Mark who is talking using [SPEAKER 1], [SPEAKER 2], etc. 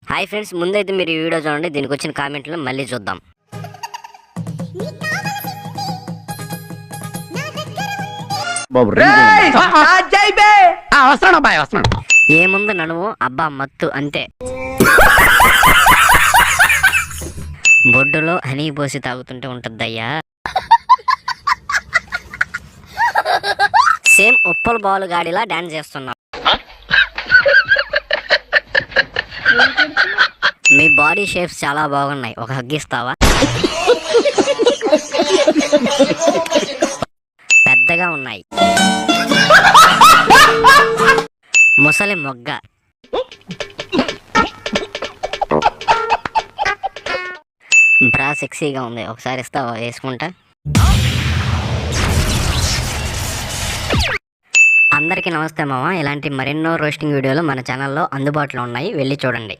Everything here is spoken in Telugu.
[SPEAKER 1] హాయ్ ఫ్రెండ్స్, ముందైతే మీరు ఈ వీడియో చూడండి. దీనికి వచ్చిన కామెంట్లు మళ్ళీ చూద్దాం. ఏముంది నడుము, అబ్బా మత్తు అంతే. బొడ్డులో హనీ పోసి తాగుతుంటే ఉంటుందయ్యా. సేమ్ ఉప్పల బాలు గాడిలా డాన్స్ చేస్తున్నా. మీ బాడీ షేప్స్ చాలా బాగున్నాయి, ఒక హగ్గిస్తావా? పెద్దగా ఉన్నాయి. ముసలి మొగ్గ. బ్రా సెక్సీగా ఉంది, ఒకసారి ఇస్తావా? వేసుకుంటా. అందరికీ నమస్తే మామ. ఇలాంటి మరెన్నో రోస్టింగ్ వీడియోలు మన ఛానల్లో అందుబాటులో ఉన్నాయి, వెళ్ళి చూడండి.